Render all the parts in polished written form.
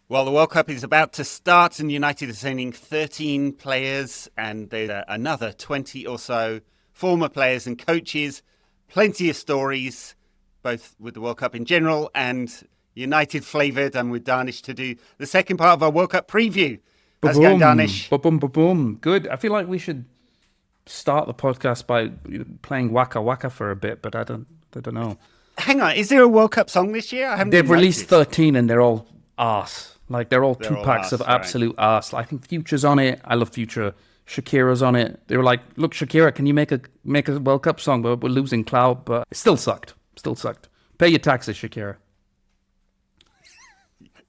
Well, the World Cup is about to start, and United are sending 13 players, and there's another 20 or so former players and coaches. Plenty of stories, both with the World Cup in general and United flavoured. And with Dharnish to do the second part of our World Cup preview. How's it going, Dharnish? Ba-boom, ba-boom. Good. I feel like we should start the podcast by playing Waka Waka for a bit, but I don't know. Hang on, is there a World Cup song this year? They've released 13 and they're all arse. Like, they're all two-packs of absolute arse. I think Future's on it. I love Future. Shakira's on it. They were like, look, Shakira, can you make a World Cup song? But we're losing clout, but it still sucked. Pay your taxes, Shakira.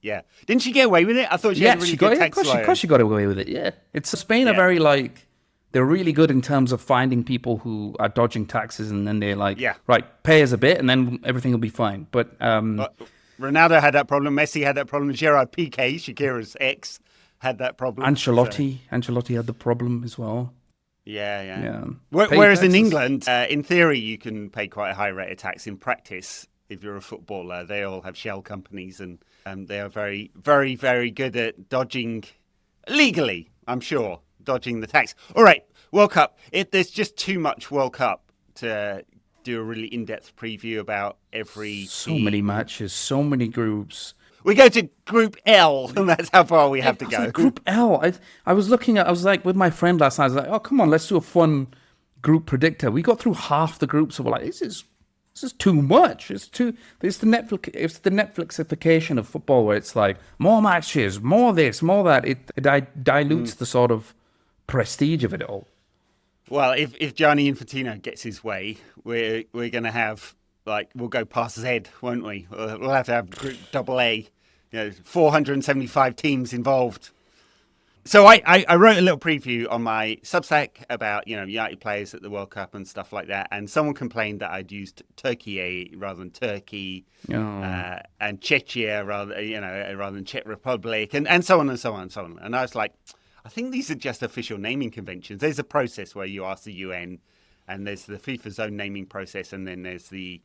Yeah. Didn't she get away with it? I thought she had a really good tax lawyer. Of course she got away with it, yeah. Spain are very, like, they're really good in terms of finding people who are dodging taxes, and then they're like, right, pay us a bit, and then everything will be fine. But Ronaldo had that problem. Messi had that problem. Gerard Piqué, Shakira's ex, had that problem. Ancelotti had the problem as well. Yeah. Whereas in England, in theory, you can pay quite a high rate of tax. In practice, if you're a footballer, they all have shell companies, and they are very, very, very good at dodging, legally, I'm sure, dodging the tax. All right, World Cup. There's just too much World Cup to do a really in-depth preview about every team. Many matches, so many groups. We go to Group L, and that's how far we have to go. Like, Group L. I was like with my friend last night. I was like, oh, come on, let's do a fun group predictor. We got through half the groups, so we're like, this is too much. It's the Netflixification of football, where it's like more matches, more this, more that. It dilutes the sort of prestige of it all. Well, if Gianni Infantino gets his way, we're going to have, like, we'll go past Z, won't we? We'll have to have Group AA, 475 teams involved. So I wrote a little preview on my Substack about, United players at the World Cup and stuff like that. And someone complained that I'd used Turkey rather than Turkey, and Czechia rather than Czech Republic, and so on and so on and so on. And I was like, I think these are just official naming conventions. There's a process where you ask the UN, and there's the FIFA's own naming process, and then there's the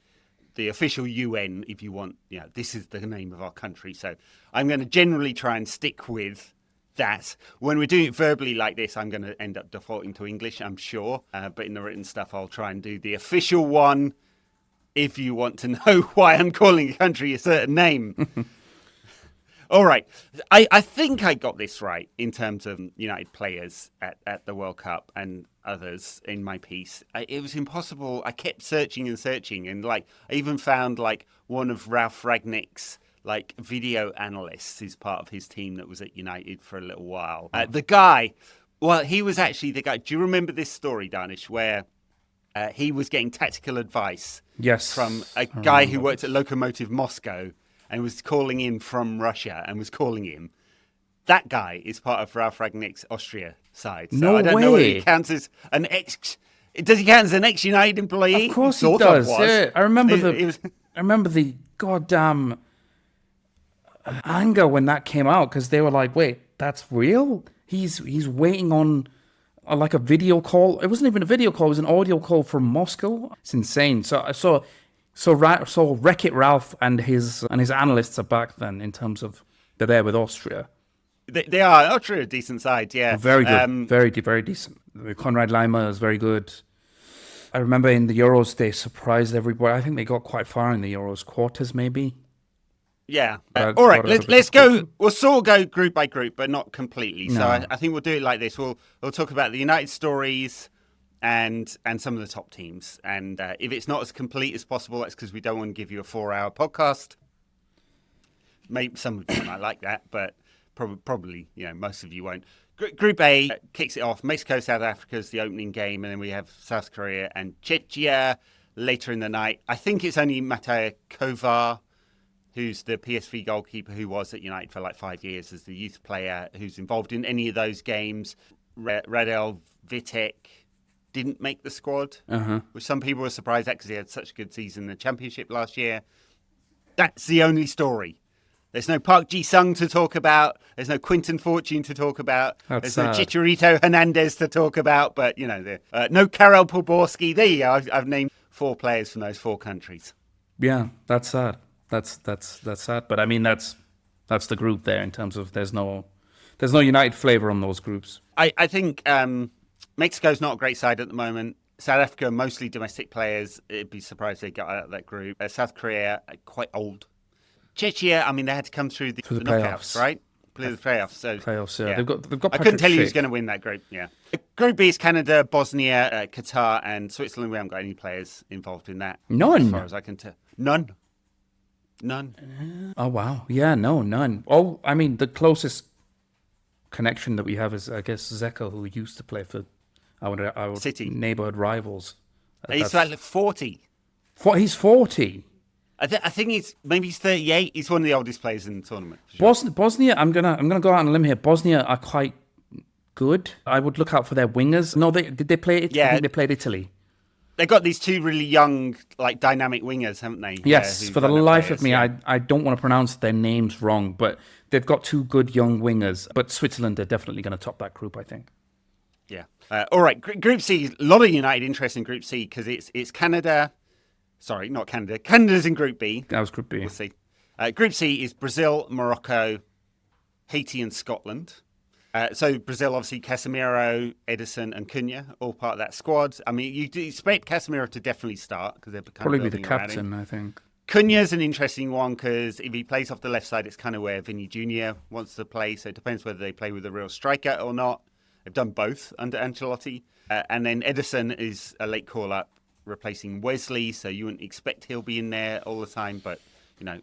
official UN if you want, this is the name of our country. So I'm going to generally try and stick with that. When we're doing it verbally like this, I'm going to end up defaulting to English, I'm sure. But in the written stuff, I'll try and do the official one if you want to know why I'm calling a country a certain name. All right. I think I got this right in terms of United players at the World Cup and others in my piece. It was impossible. I kept searching, and I even found one of Ralph Ragnick's video analysts who's part of his team that was at United for a little while. The guy, he was actually the guy. Do you remember this story, Dharnish, where he was getting tactical advice from a guy who worked at Lokomotiv Moscow and was calling in from Russia and was calling him? That guy is part of Ralph Ragnick's Austria side. So I don't know whether he counts as an ex. Does he count as an ex-United employee? Of course he does. Yeah. I remember the goddamn anger when that came out, because they were like, wait, that's real? He's waiting on a video call. It wasn't even a video call, it was an audio call from Moscow. It's insane. So Wreck-It Ralph and his analysts are back then, in terms of they're there with Austria. They are. Austria, a decent side, yeah. Very good. Very decent. Konrad Laimer is very good. I remember in the Euros, they surprised everybody. I think they got quite far in the Euros quarters, maybe. Yeah. All right, let's go. We'll sort of go group by group, but not completely. No. So I think we'll do it like this. We'll talk about the United stories and some of the top teams. And if it's not as complete as possible, that's because we don't want to give you a 4-hour podcast. Maybe some of you might like that, but probably most of you won't. Group A kicks it off. Mexico, South Africa is the opening game, and then we have South Korea and Czechia later in the night. I think it's only Matej Kovar, who's the PSV goalkeeper who was at United for 5 years as the youth player, who's involved in any of those games. Radel Vitek didn't make the squad, which some people were surprised at because he had such a good season in the Championship last year. That's the only story. There's no Park Ji-sung to talk about. There's no Quinton Fortune to talk about. There's no Chicharito Hernandez to talk about. But, no Karel Poborski. There you go. I've named 4 players from those 4 countries. Yeah, that's sad. That's sad. But I mean, that's That's the group there in terms of there's no United flavour on those groups. I think Mexico's not a great side at the moment. South Africa, mostly domestic players. It'd be surprised they got out of that group. South Korea, quite old. Czechia, I mean, they had to come through the knockouts, right? Play the playoffs. So, playoffs, yeah. They've got I couldn't tell you who's going to win that group, yeah. Group B is Canada, Bosnia, Qatar, and Switzerland. We haven't got any players involved in that. None? As far as I can tell. None. Oh, wow. Yeah, no, none. Oh, I mean, the closest connection that we have is, I guess, Zeko, who used to play for our City neighbourhood rivals. He's like 40. He's 40. I think he's 38. He's one of the oldest players in the tournament. Sure. Bosnia, I'm gonna go out on a limb here. Bosnia are quite good. I would look out for their wingers. No, did they play it? Yeah. I think they played Italy. They've got these two really young, like dynamic wingers, haven't they? Yes, for the life of me, yeah. I don't want to pronounce their names wrong, but they've got two good young wingers. But Switzerland are definitely going to top that group, I think. Yeah. All right. Group C, a lot of United interest in Group C because it's Canada. Sorry, not Canada. Canada's in Group B. That was Group B. We'll see. Group C is Brazil, Morocco, Haiti, and Scotland. So Brazil, obviously, Casemiro, Ederson, and Cunha, all part of that squad. I mean, you expect Casemiro to definitely start because they're probably be the captain, I think. Cunha's an interesting one because if he plays off the left side, it's kind of where Vinny Jr. wants to play. So it depends whether they play with a real striker or not. They've done both under Ancelotti. And then Ederson is a late call-up, replacing Wesley, so you wouldn't expect he'll be in there all the time, but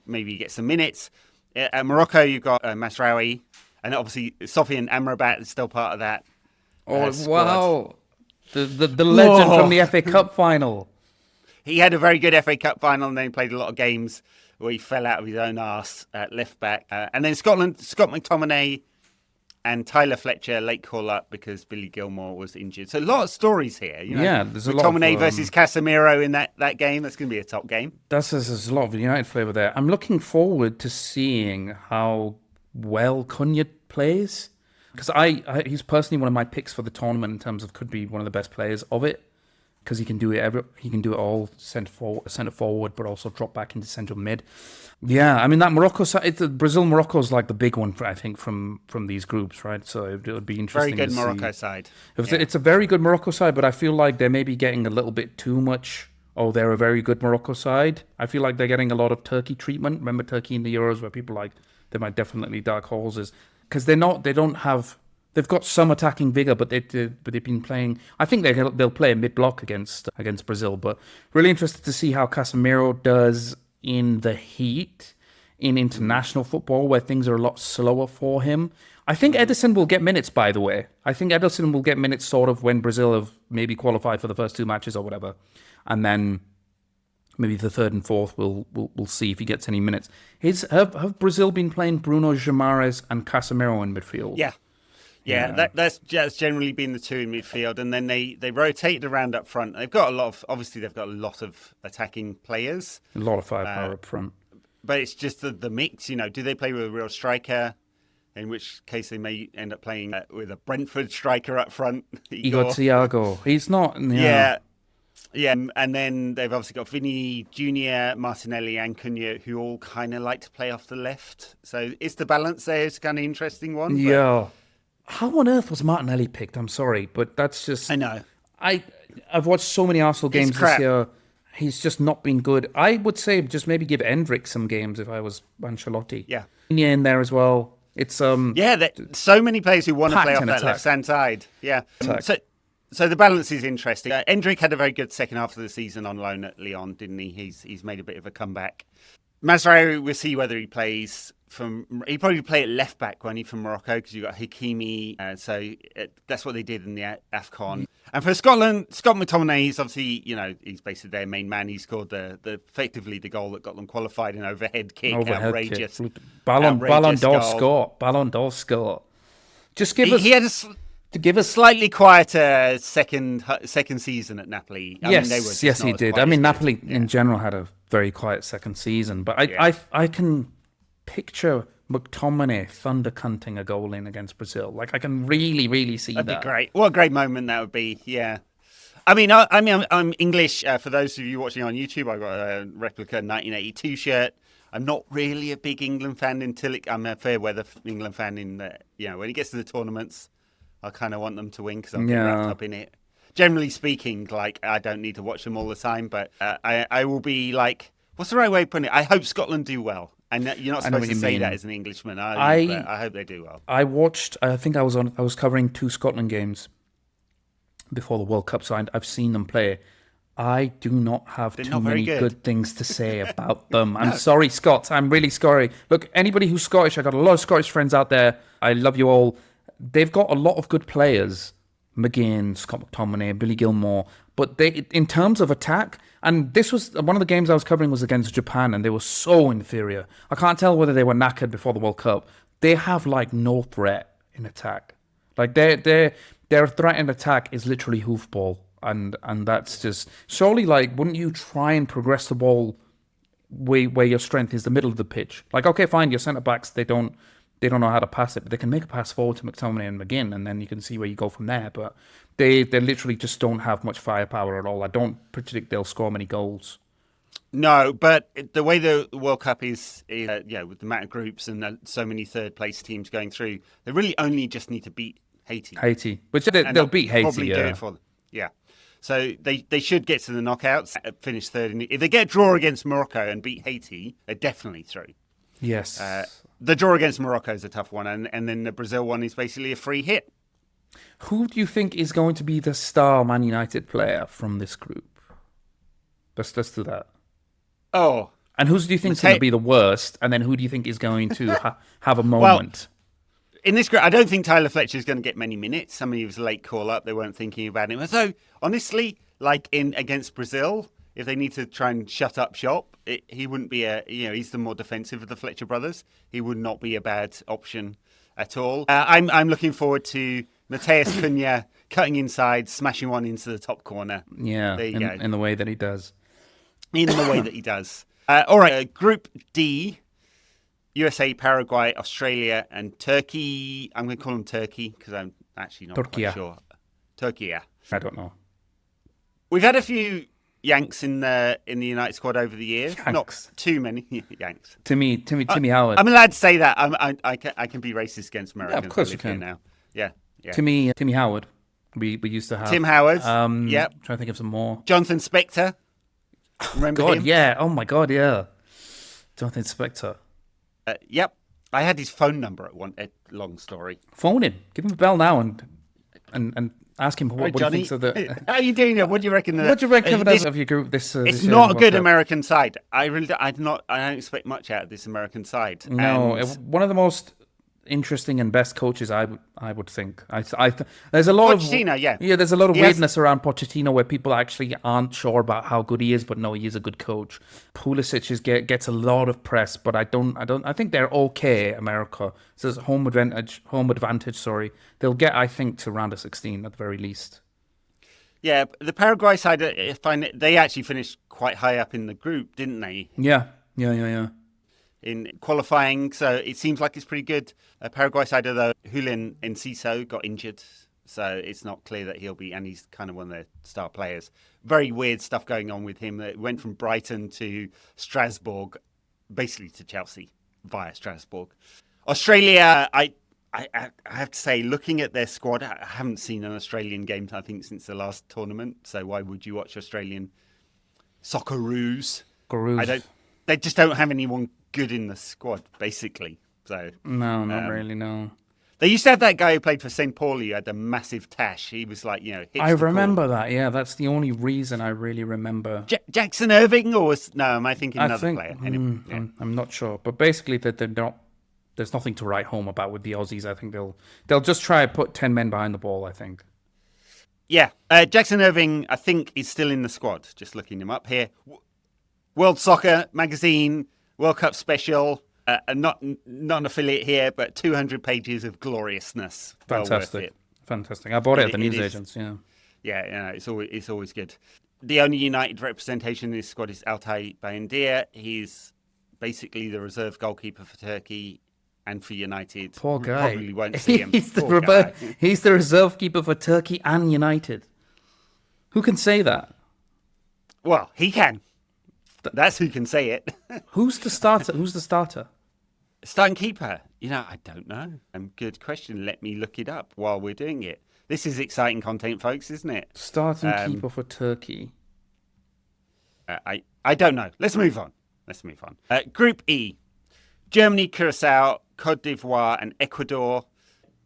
maybe he gets some minutes. At Morocco, you've got Mazraoui, and obviously Sofyan Amrabat is still part of that. Wow! The legend from the FA Cup final. He had a very good FA Cup final, and then he played a lot of games where he fell out of his own arse at left back. And then Scotland, Scott McTominay and Tyler Fletcher late call up because Billy Gilmore was injured. So a lot of stories here. Yeah, there's a lot of McTominay versus Casemiro in that game. That's going to be a top game. There's a lot of United flavour there. I'm looking forward to seeing how well Cunha plays because he's personally one of my picks for the tournament in terms of could be one of the best players of it because he can do it. He can do it all centre forward, but also drop back into central mid. Yeah, I mean that Morocco side, Brazil-Morocco is like the big one, I think, from these groups, right? So it would be interesting. Very good Morocco side. It's a very good Morocco side, but I feel like they're maybe getting a little bit too much. Oh, they're a very good Morocco side. I feel like they're getting a lot of Turkey treatment. Remember Turkey in the Euros, where people like they might definitely dark horses because they're not. They don't have. They've got some attacking vigor, but they've been playing. I think they'll play a mid block against Brazil. But really interested to see how Casemiro does in the heat in international football where things are a lot slower for him. I think Ederson will get minutes, by the way. I think Ederson will get minutes sort of when Brazil have maybe qualified for the first two matches or whatever. And then maybe the third and fourth we'll see if he gets any minutes. Have Brazil been playing Bruno Guimaraes and Casemiro in midfield? Yeah, that's generally been the two in midfield, and then they rotated around up front. They've got a lot of attacking players, a lot of firepower up front. But it's just the mix. Do they play with a real striker? In which case they may end up playing with a Brentford striker up front. Igor Thiago. He's not. Yeah. And then they've obviously got Vinny Jr., Martinelli, and Cunha, who all kind of like to play off the left. So it's the balance there. It's kind of interesting one. Yeah. How on earth was Martinelli picked? I'm sorry, but that's just... I know. I've watched so many Arsenal games this year. He's just not been good. I would say just maybe give Endrick some games if I was Ancelotti. Yeah. In there as well. It's so many players who want to play off that left-hand side. Yeah. So the balance is interesting. Endrick had a very good second half of the season on loan at Lyon, didn't he? He's made a bit of a comeback. Mazraoui, we'll see whether he plays he probably play at left back, won't he, from Morocco, because you've got Hakimi. That's what they did in the AFCON. And for Scotland, Scott McTominay, he's obviously, he's basically their main man. He scored effectively the goal that got them qualified, an overhead kick. Outrageous. Ballon d'Or score. Just give us... He had to give a slightly quieter second season at Napoli. Yes, he did. I mean, Napoli in general had a very quiet second season, but I can picture McTominay thundercunting a goal in against Brazil. Like I can really, really see that. That'd be great. What a great moment that would be. Yeah. I'm English. For those of you watching on YouTube, I got a replica 1982 shirt. I'm not really a big England fan I'm a fair weather England fan in that, when it gets to the tournaments, I kind of want them to win because I'm wrapped up in it. Generally speaking, like, I don't need to watch them all the time, but I will be like, what's the right way of putting it? I hope Scotland do well. And you're not supposed to say that as an Englishman, are you? But I hope they do well. I watched, I think I was covering 2 Scotland games before the World Cup, so I've seen them play. I do not have too many good things to say about them. I'm sorry, Scots. I'm really sorry. Look, anybody who's Scottish, I got a lot of Scottish friends out there. I love you all. They've got a lot of good players. McGinn, Scott McTominay, Billy Gilmore. But they, in terms of attack, and this was one of the games I was covering was against Japan, and they were so inferior. I can't tell whether they were knackered before the World Cup. They have like no threat in attack. Like their threat in attack is literally hoofball. And that's just surely, like, wouldn't you try and progress the ball where your strength is the middle of the pitch? Like, okay, fine, your centre backs they don't know how to pass it, but they can make a pass forward to McTominay and McGinn, and then you can see where you go from there. But they literally just don't have much firepower at all. I don't predict they'll score many goals. No, but the way the World Cup is with the amount of groups and so many third place teams going through, they really only just need to beat Haiti. Which they'll beat Haiti. Probably do it for them. Yeah. So they should get to the knockouts, finish third. If they get a draw against Morocco and beat Haiti, they're definitely through. Yes. The draw against Morocco is a tough one, and then the Brazil one is basically a free hit. Who do you think is going to be the star Man United player from this group? Let's do that. Oh. And who do you think is going to be the worst? And then who do you think is going to have a moment? In this group, I don't think Tyler Fletcher is going to get many minutes. Somebody was a late call up. They weren't thinking about him. So, honestly, like against Brazil, if they need to try and shut up shop, he wouldn't be he's the more defensive of the Fletcher brothers. He would not be a bad option at all. I'm looking forward to Matheus Cunha cutting inside, smashing one into the top corner. Yeah, in the way that he does. In the way that he does. All right, Group D. USA, Paraguay, Australia, and Turkey. I'm going to call them Turkey because I'm actually not quite sure. Turkey, yeah. I don't know. We've had a few Yanks in the United squad over the years. Yanks. Not too many Yanks. Timmy Howard. I'm allowed to say that. I can be racist against Americans. Yeah, of course you can. Now. Yeah. Timmy Howard. We used to have. Tim Howard. Yeah. Trying to think of some more. Jonathan Spector. Remember him? Yeah. Oh my God, yeah. Jonathan Spector. Yep. I had his phone number at long story. Phone him. Give him a bell now and ask him what he thinks of the... How are you doing? What do you reckon? What do you reckon of your group? It's not a good American side. I don't expect much out of this American side. No, one of the most interesting and best coaches, I would think. There's a lot Pochettino, yeah. There's a lot of weirdness around Pochettino where people actually aren't sure about how good he is, but no, he is a good coach. Pulisic gets a lot of press, but I think they're okay. America, so there's home advantage. Sorry, they'll get, I think, to round of 16 at the very least. Yeah, the Paraguay side, they actually finished quite high up in the group, didn't they? Yeah. In qualifying, so it seems like it's pretty good. Paraguay side, though, Julian Enciso got injured, so it's not clear that he'll be, and he's kind of one of their star players. Very weird stuff going on with him. It went from Brighton to Strasbourg, basically to Chelsea via Strasbourg. Australia, I have to say, looking at their squad, I haven't seen an Australian game, I think, since the last tournament. So why would you watch Australian Socceroos? They just don't have anyone good in the squad, basically. So no, not really. No. They used to have that guy who played for St. Pauli who had a massive tash. He was like, I remember that. Yeah, that's the only reason I really remember. Jackson Irving, am I thinking another player? Anyway, I'm not sure, but basically they're not. There's nothing to write home about with the Aussies. I think they'll just try to put 10 men behind the ball, I think. Yeah, Jackson Irving, I think, is still in the squad. Just looking him up here. World Soccer Magazine, World Cup Special, not an affiliate here, but 200 pages of gloriousness. Fantastic. Fantastic. I bought it at the newsagents, yeah. Yeah, it's always good. The only United representation in this squad is Altay Bayindir. He's basically the reserve goalkeeper for Turkey and for United. Poor guy. Probably won't see him. He's the reserve keeper for Turkey and United. Who can say that? Well, he can. That's who can say it. Who's the starter? Starting keeper. I don't know. Good question. Let me look it up while we're doing it. This is exciting content, folks, isn't it? Starting keeper for Turkey. I don't know. Let's move on. Group E. Germany, Curacao, Cote d'Ivoire and Ecuador.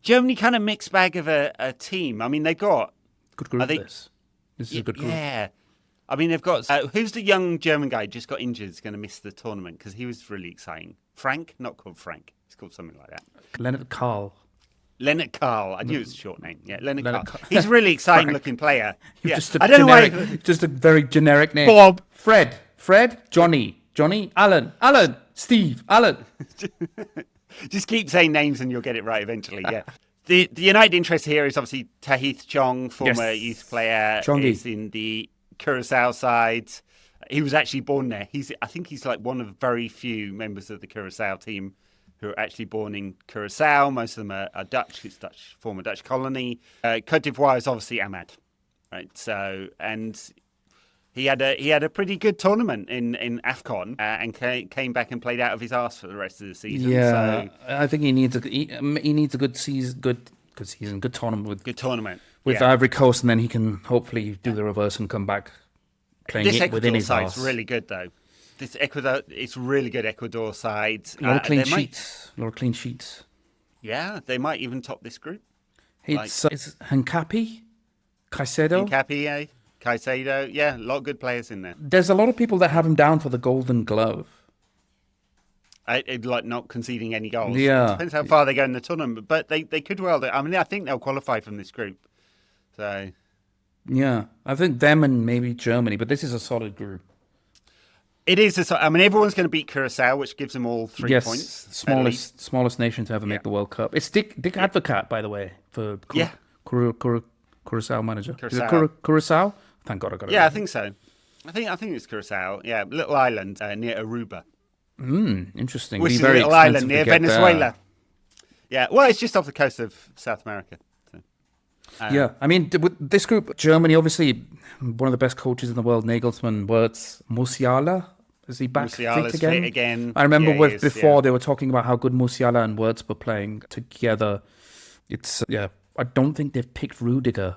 Germany kind of mixed bag of a team. I mean, they've got... Good group, this. This is a good group. Yeah. I mean, they've got... who's the young German guy who just got injured, is going to miss the tournament? Because he was really exciting. Frank? Not called Frank. He's called something like that. Leonard Carl. I knew it was a short name. Yeah, Leonard Carl. He's a really exciting looking player. Yeah. I don't know why. Just a very generic name. Bob. Fred. Johnny. Alan. Steve. Alan. Just keep saying names and you'll get it right eventually. Yeah. The United interest here is obviously Tahith Chong, former youth player. Chongi. Is in the Curacao side. He was actually born there. I think he's like one of very few members of the Curacao team who are actually born in Curacao. Most of them are Dutch. It's former Dutch colony. Cote d'Ivoire is obviously Ahmad, right? So, and he had a pretty good tournament in AFCON and came back and played out of his arse for the rest of the season. Yeah, so, I think he needs a good season, good tournament with Ivory Coast, and then he can hopefully do the reverse and come back playing this it within his Ecuador arse. side's really good though. This Ecuador, it's really good Ecuador side. A lot of clean sheets. Yeah, they might even top this group. It's Hankapi, Caicedo. Caicedo, yeah, a lot of good players in there. There's a lot of people that have him down for the Golden Glove. Like not conceding any goals. Yeah. Depends how far they go in the tournament, but they could well. I mean, I think they'll qualify from this group. So. Yeah, I think them and maybe Germany, but this is a solid group. It is. I mean, everyone's going to beat Curacao, which gives them all 3 points. Smallest nation to ever make the World Cup. It's Dick Advocaat, by the way, for Curacao manager. Is it Curacao? Thank God I got it. Yeah, right. I think so. I think it's Curacao. Yeah, little island near Aruba. Interesting. Which is a little island near Venezuela. There. Yeah, well, it's just off the coast of South America. So. Yeah, I mean, with this group, Germany, obviously, one of the best coaches in the world, Nagelsmann, Wirtz, Musiala. Is he back fit again? I remember before they were talking about how good Musiala and Wirtz were playing together. I don't think they've picked Rudiger.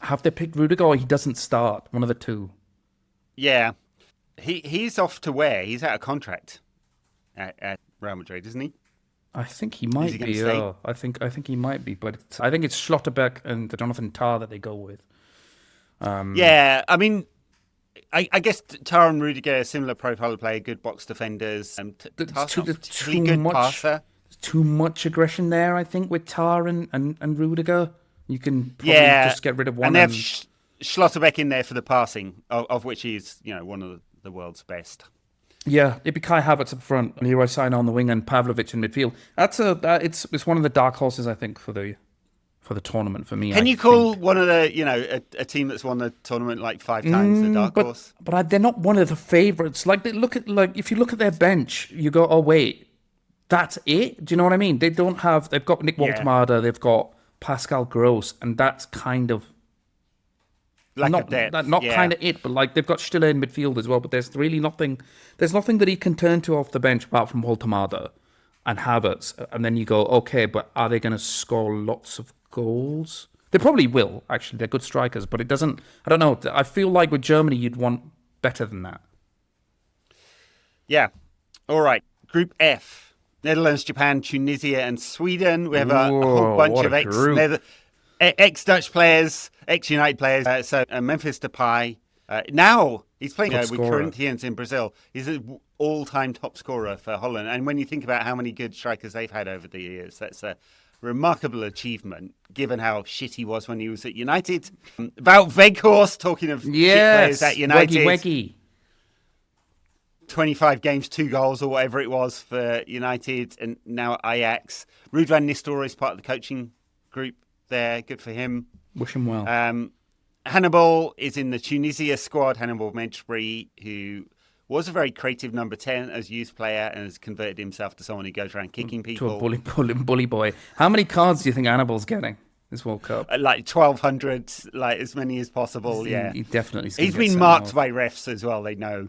Have they picked Rudiger or he doesn't start? One of the two. Yeah. He's off to where? He's out of contract at Real Madrid, isn't he? I think he might be. I think he might be, but I think it's Schlotterbeck and Jonathan Tah that they go with. Yeah, I mean, I guess Tah and Rudiger are a similar profile of player, good box defenders. Passer. Too much aggression there, I think, with Tah and Rudiger. You can probably just get rid of one. And they have Schlotterbeck in there for the passing, of which he's one of the world's best. Yeah, it'd be Kai Havertz up front, Leroy Sané on the wing, and Pavlovic in midfield. It's one of the dark horses, I think, for the tournament for me. Can you call one of the a team that's won the tournament like 5 times the dark horse? But they're not one of the favourites. Like if you look at their bench, you go, oh wait, that's it. Do you know what I mean? They've got Nick Waltemada, they've got Pascal Gross, and that's kind of kind of it. But like they've got Stiller in midfield as well. But there's really nothing. There's nothing that he can turn to off the bench apart from Waltemada and Havertz. And then you go, okay, but are they going to score lots of goals? They probably will. Actually, they're good strikers, but it doesn't. I don't know. I feel like with Germany, you'd want better than that. Yeah. All right. Group F. Netherlands, Japan, Tunisia, and Sweden. We have a whole bunch of ex-Dutch players, ex-United players. So Memphis Depay. Now he's playing with Corinthians in Brazil. He's an all-time top scorer for Holland. And when you think about how many good strikers they've had over the years, that's a remarkable achievement, given how shit he was when he was at United. About Weghorst, talking of shit players at United. Weggy. 25 games, 2 goals, or whatever it was for United, and now at Ajax. Ruud van Nistelrooy is part of the coaching group there. Good for him. Wish him well. Hannibal is in the Tunisia squad. Hannibal Mejbri, who was a very creative number 10 as youth player and has converted himself to someone who goes around kicking people. To a bully boy. How many cards do you think Hannibal's getting? this World Cup. Like 1,200, like as many as possible. Yeah, He definitely. He's been marked by refs as well. They know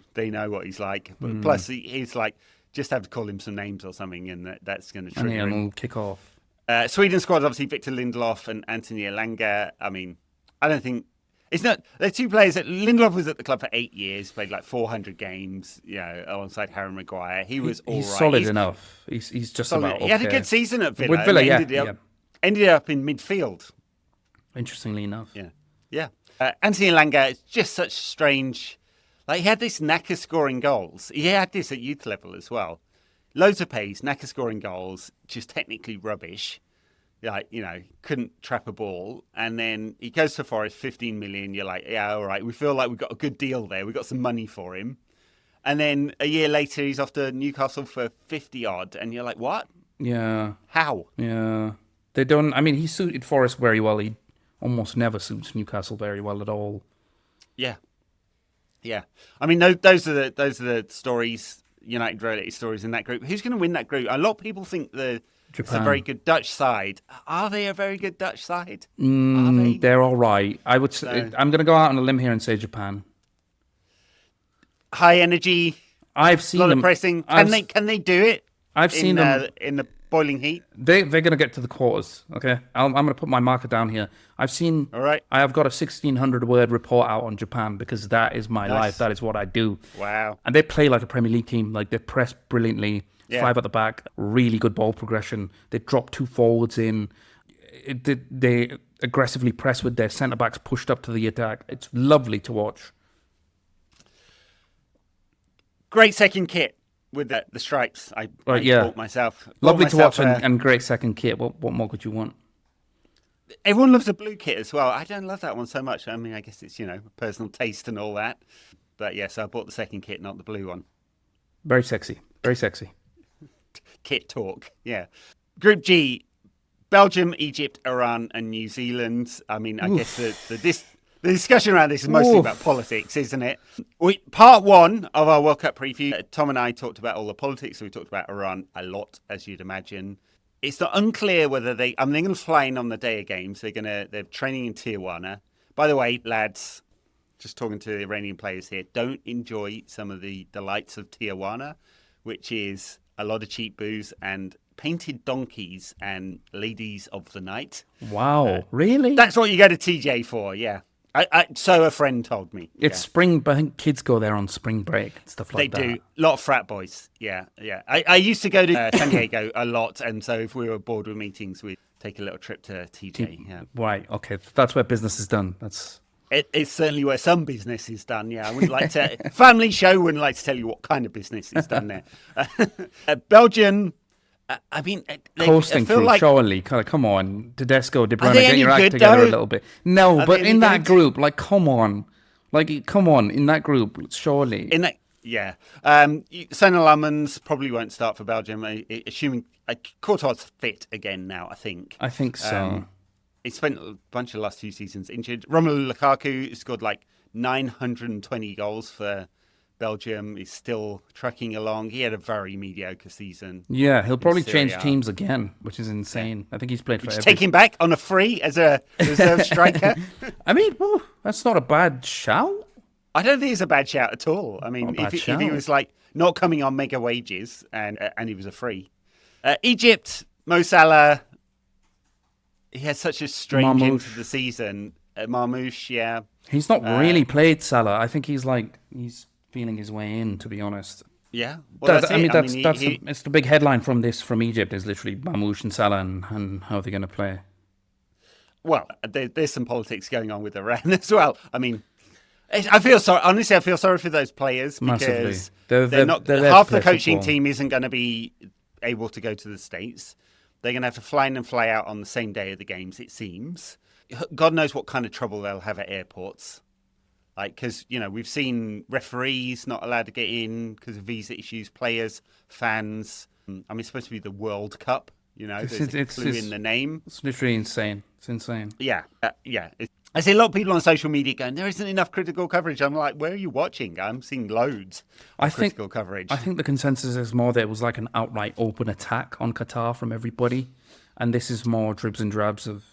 what he's like. But plus, he's like, just have to call him some names or something, and that's going to trigger him. And he'll kick off. Sweden squad, obviously, Victor Lindelöf and Anthony Elanga. I mean, I don't think it's not. They're two players that Lindelöf was at the club for 8 years, played like 400 games, alongside Harry Maguire. He's all right. Solid enough. He's just solid. about. He had a good season at Villa. With Villa, ended up in midfield. Interestingly enough. Yeah. Anthony Elanga is just such strange. Like, he had this knack of scoring goals. He had this at youth level as well. Loads of pace, knack of scoring goals, just technically rubbish. Like, couldn't trap a ball. And then he goes to Forest, 15 million. You're like, yeah, all right. We feel like we've got a good deal there. We've got some money for him. And then a year later, he's off to Newcastle for 50 odd. And you're like, what? Yeah. How? Yeah. They don't. I mean, he suited Forest very well. He almost never suits Newcastle very well at all. Yeah. I mean, those are the stories, United-related stories in that group. Who's going to win that group? A lot of people think it's a very good Dutch side. Are they a very good Dutch side? They're all right. I would say, I'm going to go out on a limb here and say Japan. High energy. I've seen a lot them of pressing. Can they do it? I've seen them in the boiling heat. They're going to get to the quarters. Okay, I'm going to put my marker down here. I've seen. All right. I have got a 1,600-word report out on Japan because that is my life. That is what I do. Wow. And they play like a Premier League team. Like, they press brilliantly. Yeah. 5 at the back. Really good ball progression. They drop 2 forwards in. They aggressively press with their centre backs pushed up to the attack. It's lovely to watch. Great second kit with the stripes. I bought myself. Lovely to watch and great second kit. What more could you want? Everyone loves the blue kit as well. I don't love that one so much. I mean, I guess it's, personal taste and all that. But yes, I bought the second kit, not the blue one. Very sexy. Very sexy. Kit talk. Yeah. Group G, Belgium, Egypt, Iran, and New Zealand. I mean, I guess the discussion around this is mostly about politics, isn't it? Part 1 of our World Cup preview, Tom and I talked about all the politics. So we talked about Iran a lot, as you'd imagine. It's not unclear whether they're going to fly in on the day of games. They're training in Tijuana. By the way, lads, just talking to the Iranian players here, don't enjoy some of the delights of Tijuana, which is a lot of cheap booze and painted donkeys and ladies of the night. Wow, really? That's what you go to TJ for, yeah. So a friend told me. It's spring, but I think kids go there on spring break and stuff like that. They do. A lot of frat boys. Yeah. I used to go to San Diego a lot, and so if we were bored with meetings, we'd take a little trip to TJ. Yeah. Right, okay. That's where business is done. It's certainly where some business is done, yeah. I wouldn't like to... Family show wouldn't like to tell you what kind of business is done there. Belgium... I mean, coasting through, like, surely. Come on, Tedesco, De Bruyne, get your act together a little bit. No, but in that group, come on, in that group, surely. Yeah. Senna Lamans probably won't start for Belgium, assuming Courtois fit again now. I think. I think so. He spent a bunch of the last 2 seasons injured. Romelu Lukaku scored 920 goals for Belgium. Is still trucking along. He had a very mediocre season. Yeah, he'll probably change teams again, which is insane. I think he's played for every... Take him back on a free as a reserve striker. I mean, that's not a bad shout. I don't think it's a bad shout at all. I mean, if he was not coming on mega wages and he was a free. Egypt, Mo Salah, he had such a strange end to the season. Marmouche, yeah. He's not really played Salah. I think he's feeling his way in, to be honest. Yeah, well, it's the big headline from Egypt is literally Marmouche and Salah and how they're going to play. Well, there's some politics going on with Iran as well. I mean, I feel sorry. Honestly, I feel sorry for those players because they're not. Half the coaching team isn't going to be able to go to the States. They're going to have to fly in and fly out on the same day of the games. It seems. God knows what kind of trouble they'll have at airports. Because, we've seen referees not allowed to get in because of visa issues, players, fans. I mean, it's supposed to be the World Cup, there's a clue in the name. It's literally insane. It's insane. Yeah. I see a lot of people on social media going, there isn't enough critical coverage. I'm like, where are you watching? I'm seeing loads of critical coverage. I think the consensus is more that it was like an outright open attack on Qatar from everybody. And this is more dribs and drabs of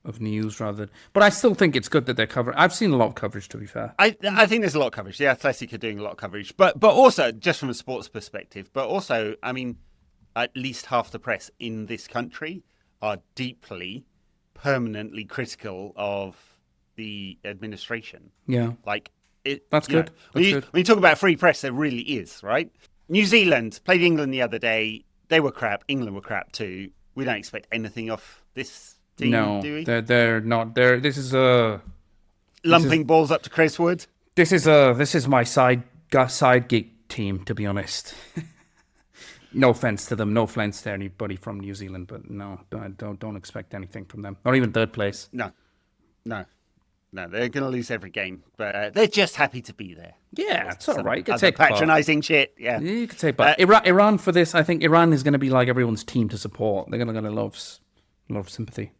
of news rather than. But I still think it's good that they're covering. I've seen a lot of coverage, to be fair. I think there's a lot of coverage. The Athletic are doing a lot of coverage, but also just from a sports perspective. But also, I mean, at least half the press in this country are deeply, permanently critical of the administration. Yeah, like it. That's good. When you talk about free press, there really is, right? New Zealand played England the other day. They were crap. England were crap too. We don't expect anything off this team, do we? They're not. This is lumping balls up to Chris Wood. This is my side gig team, to be honest. No offense to them, no offense to anybody from New Zealand, but no, don't expect anything from them. Not even third place. No, they're going to lose every game, but they're just happy to be there. Yeah, it's all right. You can take patronising shit. Yeah, you could take part. Iran for this, I think Iran is going to be like everyone's team to support. They're going to love sympathy.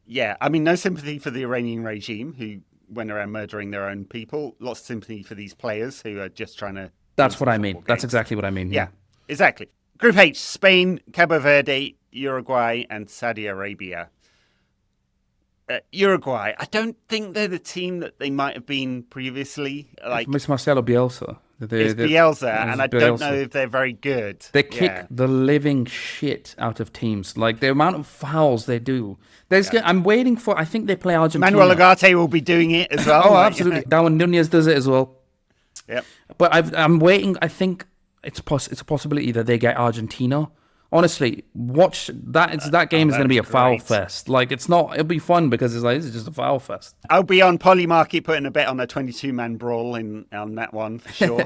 Yeah, I mean, no sympathy for the Iranian regime who went around murdering their own people. Lots of sympathy for these players who are just trying to. That's what I mean. That's exactly what I mean. Yeah, exactly. Group H: Spain, Cabo Verde, Uruguay, and Saudi Arabia. Uruguay, I don't think they're the team that they might have been previously. Like Miss Marcelo Bielsa. It's Bielsa, and I don't know if they're very good. They kick the living shit out of teams. Like the amount of fouls they do. I'm waiting for. I think they play Argentina. Manuel Ugarte will be doing it as well. Oh, absolutely. Darwin Nunez does it as well. Yep. But I'm waiting. I think it's a possibility that they get Argentina. Honestly, watch that. That game is going to be a foul fest. Like it'll be fun because it's like this is just a foul fest. I'll be on Polymarket putting a bet on a 22-man brawl on that one for sure.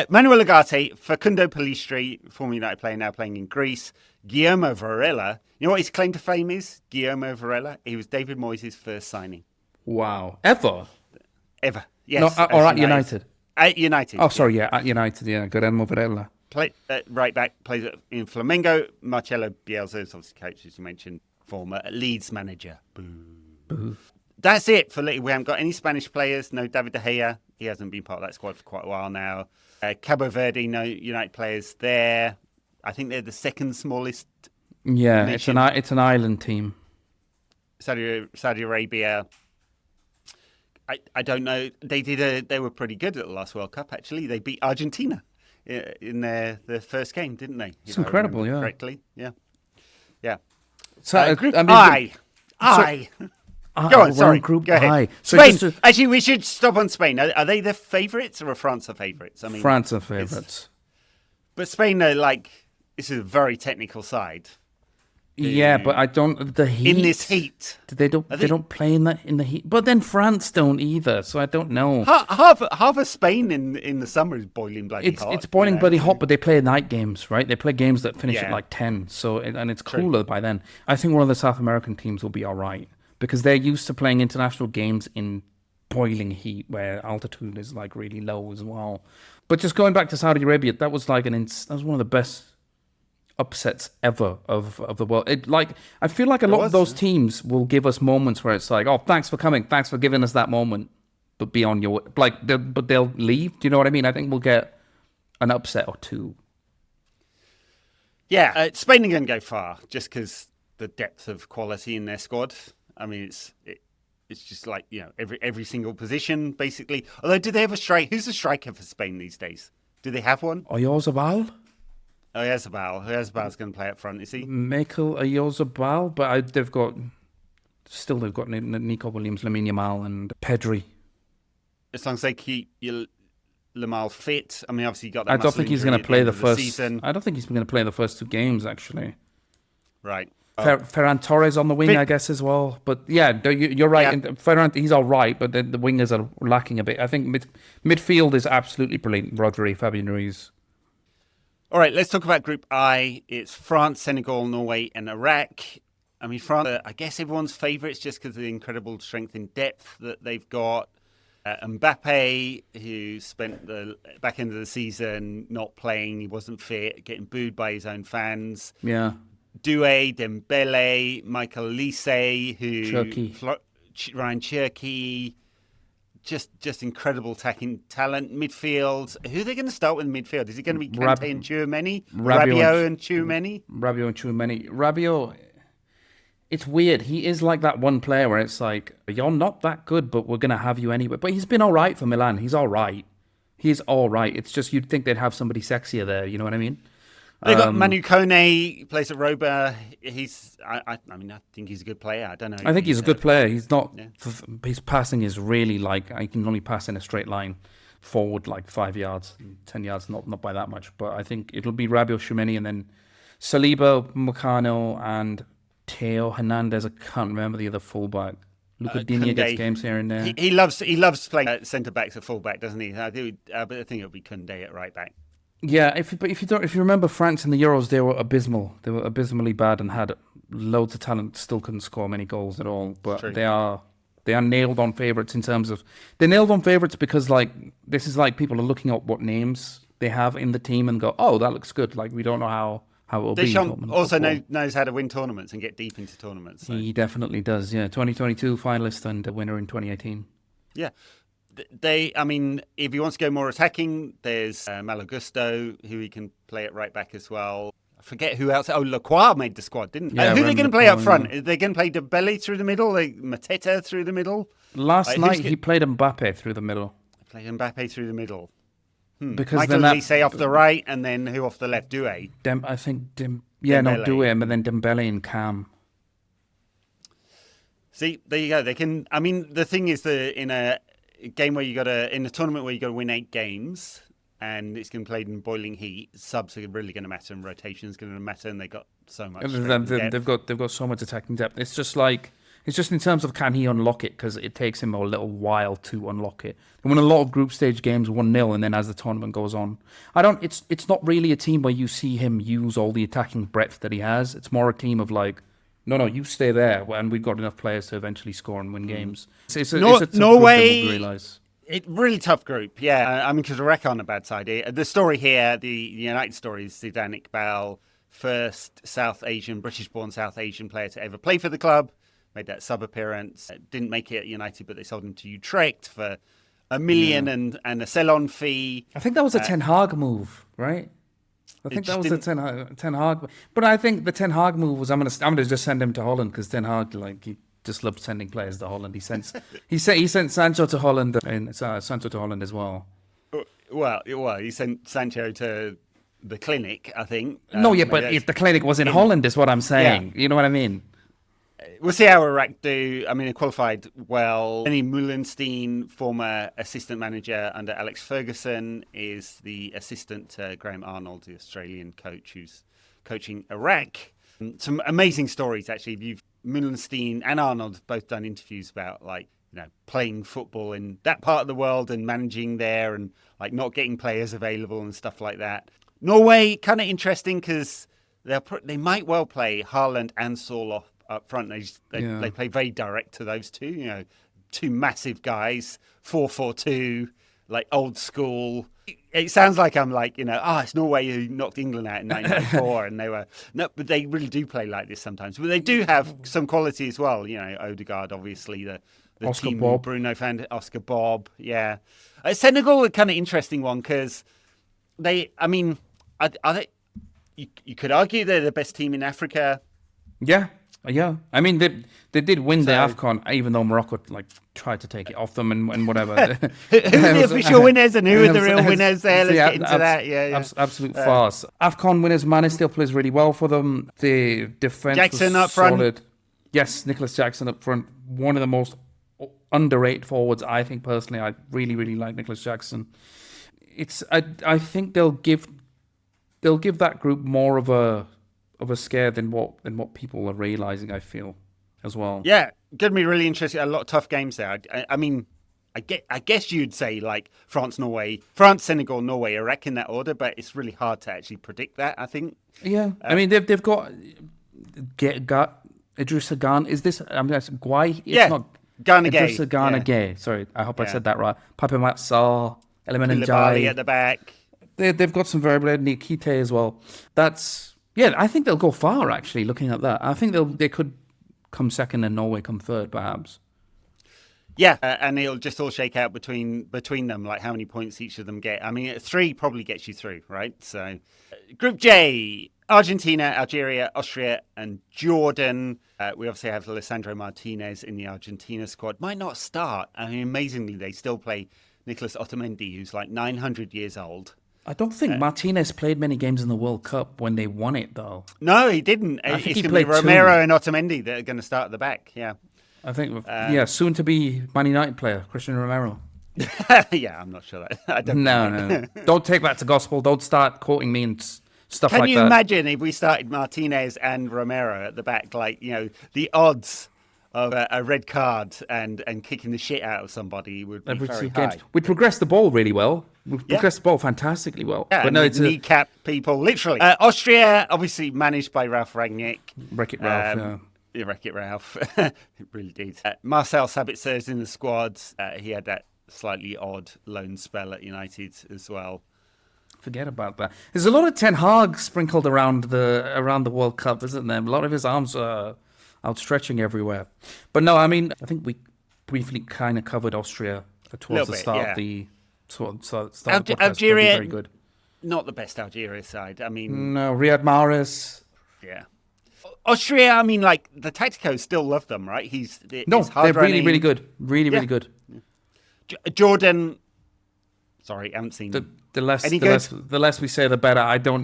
Manuel Ugarte, Facundo Pellistri, former United player now playing in Greece. Guillermo Varela. You know what his claim to fame is? Guillermo Varela. He was David Moyes' first signing. Wow. Ever. Yes. No, or at United. At United. Oh, sorry. Yeah, at United. Yeah, Guillermo Varela. Right back, plays in Flamengo. Marcelo Bielsa is obviously coach, as you mentioned, former Leeds manager. Boo. That's it for we haven't got any Spanish players. No David De Gea. He hasn't been part of that squad for quite a while now. Cabo Verde, no United players there. I think they're the second smallest. Yeah, nation. it's an island team. Saudi Arabia. I don't know. They were pretty good at the last World Cup. Actually, they beat Argentina in their first game, didn't they? It's incredible, yeah. Correctly, yeah. So Group I. Go on, sorry. Group Go ahead. I. Spain. Actually, we should stop on Spain. Are they the favourites or are France the favourites? I mean, France are favourites. But Spain are this is a very technical side. Yeah, but I don't. The heat in this heat, they don't play in the heat. But then France don't either, so I don't know. Half of Spain in the summer is boiling bloody hot. It's boiling bloody hot, but they play night games, right? They play games that finish at like 10, and it's cooler by then. I think one of the South American teams will be all right because they're used to playing international games in boiling heat where altitude is like really low as well. But just going back to Saudi Arabia, that was like that was one of the best upsets ever of the world. I feel like a lot of those teams will give us moments where it's like, oh, thanks for coming, thanks for giving us that moment, but be on your but they'll leave. Do you know what I mean? I think we'll get an upset or two. Yeah, Spain are going to go far just because the depth of quality in their squad. I mean, it's just like every single position basically. Although, do they have a strike? Who's the striker for Spain these days? Do they have one? Oyarzabal? Oh, Oyarzabal's going to play up front, is he? Mikel Oyarzabal, but they've got Nico Williams, Lamine Yamal, and Pedri. As long as they keep Lamal fit. I mean, obviously you got that. I don't think he's going to play the first season. I don't think he's going to play the first two games actually. Right. Ferran Torres on the wing, I guess, as well. But yeah, you're right. Yeah. Ferran, he's all right, but the wingers are lacking a bit. I think midfield is absolutely brilliant. Rodri, Fabian Ruiz. All right, let's talk about Group I. It's France, Senegal, Norway, and Iraq. I mean, France, I guess everyone's favourites just because of the incredible strength and depth that they've got. Mbappe, who spent the back end of the season not playing, he wasn't fit, getting booed by his own fans. Yeah. Doué, Dembele, Michael Olise, Ryan Cherki. Just incredible attacking talent. Midfield. Who are they going to start with in midfield? Is it going to be Kante and Tchouameni? Rabiot and Tchouameni? Rabiot and Tchouameni. Rabiot, it's weird. He is like that one player where it's like, you're not that good, but we're going to have you anyway. But he's been all right for Milan. He's all right. He's all right. It's just you'd think they'd have somebody sexier there. You know what I mean? They got Manu Kone, plays at Roba. I mean, I think he's a good player. I don't know. I think he's a good player. He's not. Yeah. His passing is really like I can only pass in a straight line forward like 5 yards, 10 yards, not by that much. But I think it'll be Rabiot, Tchouameni, and then Saliba, Meccano, and Theo Hernandez. I can't remember the other fullback. Luca Digne gets games here and there. He loves playing centre backs at fullback, doesn't he? But I think it'll be Koundé at right back. Yeah, if you remember France in the Euros, they were abysmal. They were abysmally bad and had loads of talent. Still couldn't score many goals at all. But they are nailed on favourites in terms of they're nailed on favourites because like this is like people are looking at what names they have in the team and go, oh, that looks good. Like we don't know how it will be. Deschamps also knows how to win tournaments and get deep into tournaments. So. He definitely does. Yeah, 2022 finalist and a winner in 2018. Yeah. I mean, if he wants to go more attacking, there's Malo Gusto, who he can play at right back as well. I forget who else. Oh, Lacroix made the squad, didn't he? Yeah, who are they going to play up front? Are they going to play Dembele through the middle? Mateta through the middle? Last night he played Mbappe through the middle. Played Mbappe through the middle. Because Michael Olise off the right, and then who off the left? Doué. I think Doué, but then Dembele and Cam. See, there you go. They can. I mean, the thing is that in a game where in a tournament where you got to win 8 games and it's going to be played in boiling heat, subs are really going to matter and rotation is going to matter, and they got so much. They've got so much attacking depth. It's just in terms of can he unlock it, because it takes him a little while to unlock it. They won a lot of group stage games 1-0, and then as the tournament goes on, it's not really a team where you see him use all the attacking breadth that he has. It's more a team of like, no, you stay there, and we've got enough players to eventually score and win games. It's a tough Norway, group, realise. Really tough group, yeah. I mean, because Morocco on a bad side here. The story here, the United story, is Zidane Iqbal, first British-born South Asian player to ever play for the club. Made that sub-appearance. Didn't make it at United, but they sold him to Utrecht for $1 million and a sell-on fee. I think that was a Ten Hag move, right? I think that was the Ten Hag. But I think the Ten Hag move was I'm gonna just send him to Holland, because Ten Hag he just loved sending players to Holland. He sent Sancho to Holland and Sancho to Holland as well. Well, he sent Sancho to the clinic, I think. But if the clinic was in Holland, is what I'm saying. Yeah. You know what I mean? We'll see how Iraq do. I mean, they qualified well. Lenny Moulenstein, former assistant manager under Alex Ferguson, is the assistant to Graham Arnold, the Australian coach who's coaching Iraq. Some amazing stories, actually. Moulenstein and Arnold have both done interviews about, playing football in that part of the world and managing there and, not getting players available and stuff like that. Norway, kind of interesting because they might well play Haaland and Sorloth up front. They play very direct to those two, two massive guys, 4-4-2, old school. It sounds like I'm it's Norway who knocked England out in 1994, and they were but they really do play like this sometimes. But they do have some quality as well. Odegaard, obviously the Oscar team, Bob. Bruno, Oscar Bob, yeah. Senegal, a kind of interesting one because you could argue they're the best team in Africa. Yeah. I mean, they did win the AFCON, even though Morocco tried to take it off them and whatever. Who are the official winners and who are the real winners there? Let's get into that. Yeah. Absolute farce. AFCON winners, Mane still plays really well for them. The defense Jackson was up front. solid. Yes, Nicholas Jackson up front. One of the most underrated forwards, I think, personally. I really, really like Nicholas Jackson. I think they'll give that group more of a scare than what people are realising, I feel, as well. Yeah, going to be really interesting. A lot of tough games there. I guess you'd say France, Senegal, Norway, Iraq in that order, but it's really hard to actually predict that, I think. Yeah, I mean, they've got Idrissa Gana. Is this, that's Guay? It's not Gana Idrissa Gana Gay. Sorry, I hope I said that right. Pape Matsar, Eliman Ndiaye at the back. They've got some very good Nikite as well. I think they'll go far, actually, looking at that. I think they could come second and Norway come third, perhaps. Yeah, and it'll just all shake out between them, how many points each of them get. I mean, 3 probably gets you through, right? So Group J, Argentina, Algeria, Austria, and Jordan. We obviously have Lisandro Martínez in the Argentina squad. Might not start. I mean, amazingly, they still play Nicolas Otamendi, who's like 900 years old. I don't think Martínez played many games in the World Cup when they won it, though. No, he didn't. I think it's he going to be played Romero 2. and Otamendi that are going to start at the back. Yeah. I think, soon to be Man United player, Cristiano Romero. Yeah, I'm not sure that. I don't No. Don't take that to gospel. Don't start quoting me and stuff Can like that. you imagine if we started Martinez and Romero at the back, like, the odds of a red card and kicking the shit out of somebody would be very high. We'd progress the ball really well. We'd progress the ball fantastically well. Yeah, but no, it's kneecap people, literally. Austria, obviously managed by Ralf Rangnick. Wreck-It Ralph, yeah. Wreck-It Ralph. It really did. Marcel Sabitzer's in the squad. He had that slightly odd loan spell at United as well. Forget about that. There's a lot of Ten Hag sprinkled around the World Cup, isn't there? A lot of his arms are outstretching everywhere. But no, I mean, I think we briefly kind of covered Austria towards the start of the podcast. Algeria, very good. Not the best Algeria side. I mean, no, Riyad Mahrez. Yeah. Austria, I mean, like, the Tacticos still love them, right? They're really, really good. Really good. Jordan, sorry, I haven't seen the less we say, the better.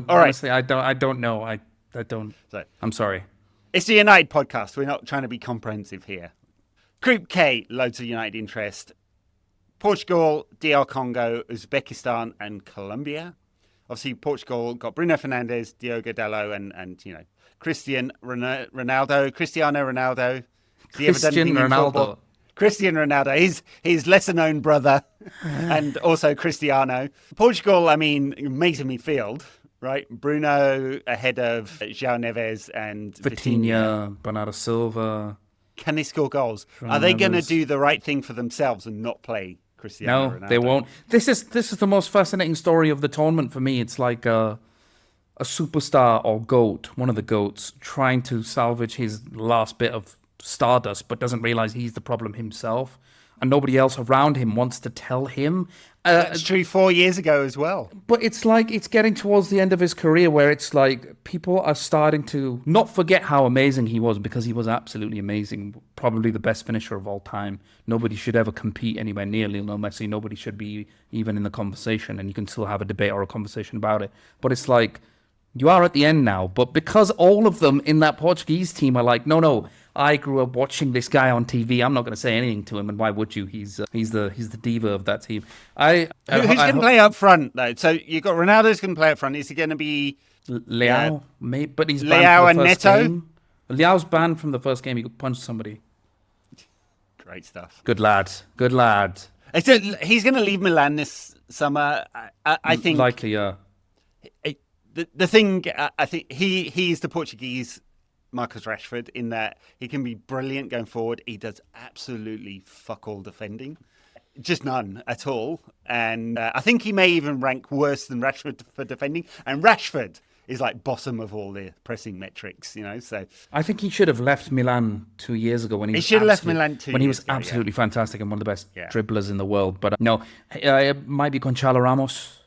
Honestly, I don't know. I don't. I'm sorry. It's the United podcast. We're not trying to be comprehensive here. Group K, loads of United interest. Portugal, DR Congo, Uzbekistan, and Colombia. Obviously, Portugal got Bruno Fernandes, Diogo Dalot, and Cristiano Ronaldo. Cristiano Ronaldo, his lesser-known brother, and also Cristiano. Portugal, I mean, amazing midfield, right? Bruno ahead of João Neves and Vitinha, Bernardo Silva. Can they score goals? Are they going to do the right thing for themselves and not play Cristiano Ronaldo? No, they won't. This is the most fascinating story of the tournament for me. It's like a superstar or GOAT, one of the GOATs, trying to salvage his last bit of stardust, but doesn't realize he's the problem himself, and nobody else around him wants to tell him. That's true 4 years ago as well. But it's like it's getting towards the end of his career where it's like people are starting to not forget how amazing he was, because he was absolutely amazing, probably the best finisher of all time. Nobody should ever compete anywhere near Lionel Messi. Nobody should be even in the conversation, and you can still have a debate or a conversation about it. But it's like, you are at the end now, but because all of them in that Portuguese team are like, no, I grew up watching this guy on TV. I'm not going to say anything to him, and why would you? He's the diva of that team. Who's going to play up front though? So you got Ronaldo's going to play up front. Is he going to be Leao? Maybe, but he's Leao banned and Neto. Game. Leao's banned from the first game. He punched somebody. Great stuff. Good lad. He's going to leave Milan this summer. I think likely, yeah. The thing, I think he's the Portuguese Marcus Rashford in that he can be brilliant going forward. He does absolutely fuck all defending. Just none at all. And I think he may even rank worse than Rashford for defending. And Rashford is like bottom of all the pressing metrics, so. I think he should have left Milan 2 years ago when he should have left Milan 2 years ago. When he was absolutely fantastic and one of the best dribblers in the world. But no, it might be Gonçalo Ramos